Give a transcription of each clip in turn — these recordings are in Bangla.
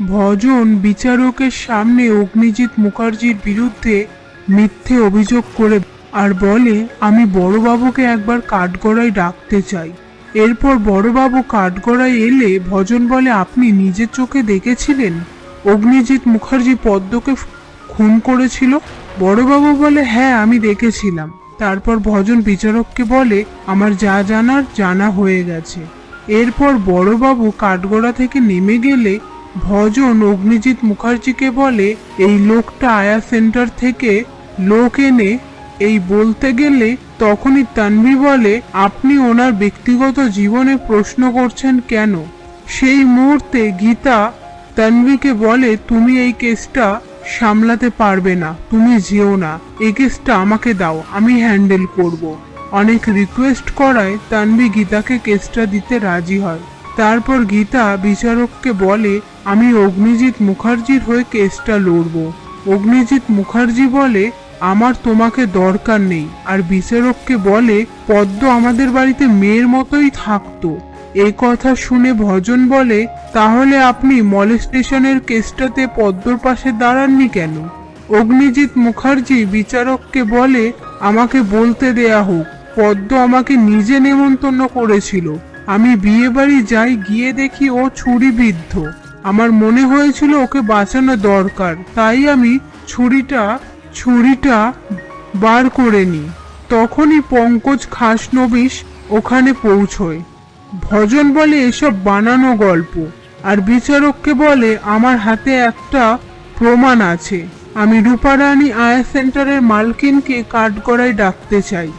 ভজন বিচারকের সামনে অগ্নিজিৎ মুখার্জির বিরুদ্ধে মিথ্যে অভিযোগ করে আর বলে, আমি বড়বাবুকে একবার কাঠগড়ায় ডাকতে চাই। এরপর বড়বাবু কাঠগড়ায় এলে ভজন বলে, আপনি নিজের চোখে দেখেছিলেন অগ্নিজিৎ মুখার্জি পদ্মকে খুন করেছিল? বড়বাবু বলে, হ্যাঁ আমি দেখেছিলাম। তারপর ভজন বিচারককে বলে, আমার যা জানার জানা হয়ে গেছে। এরপর বড়বাবু কাঠগড়া থেকে নেমে গেলে ভজন অগ্নিজিৎ মুখার্জিকে বলে, এই লোকটা আয়া সেন্টার থেকে লোক এনে এই বলতে গেলে তখনই তানভি বলে, আপনি ওনার ব্যক্তিগত জীবনে প্রশ্ন করছেন কেন? সেই মুহূর্তে গীতা তানভিকে বলে, তুমি এই কেসটা সামলাতে পারবে না, তুমি যেও না, এই কেসটা আমাকে দাও, আমি হ্যান্ডেল করব। অনেক রিকোয়েস্ট করায় তানভি গীতাকে কেসটা দিতে রাজি হয়। তারপর গীতা বিচারককে বলে, আমি অগ্নিজিৎ মুখার্জির হয়ে কেসটা লড়ব। অগ্নিজিৎ মুখার্জি বলে, আমার তোমাকে দরকার নেই। আর বিচারককে বলে, পদ্ম আমাদের বাড়িতে মেয়ের মতোই থাকতো। এই কথা শুনে ভজন বলে, তাহলে আপনি মলেস্টেশনের কেসটাতে পদ্মর পাশে দাঁড়াননি কেন? অগ্নিজিৎ মুখার্জি বিচারককে বলে, আমাকে বলতে দেয়া হোক, পদ্ম আমাকে নিজে নেমন্তন্ন করেছিল। আমি বিয়ে বাড়ি যাই, গিয়ে দেখি ও ছুরিবিদ্ধ। আমার মনে হয়েছিল ওকে বাঁচানো দরকার, তাই আমি ছুরিটা বার করে নিই। তখনই পঙ্কজ খাসনবিশ ওখানে পৌঁছয়। ভজন বলে, এসব বানানো গল্প। আর বিচারককে বলে, আমার হাতে একটা প্রমাণ আছে। আমি রূপারানী আয়া সেন্টারের মালকিনকে কাঠগড়ায় ডাকতে চাই।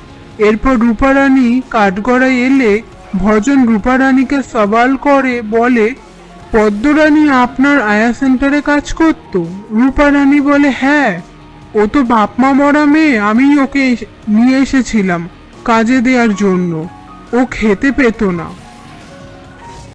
এরপর রূপারানী কাঠগড়ায় এলে ভজন রূপারানীকে সওয়াল করে, বলে, পদ্মরানী আপনার আয়া সেন্টারে কাজ করত? রূপারানী বলে, হ্যাঁ, ও তো বাপমা মরা মেয়ে, আমি ওকে নিয়ে এসেছিলাম কাজে দেওয়ার জন্য। ও খেতে পেত না,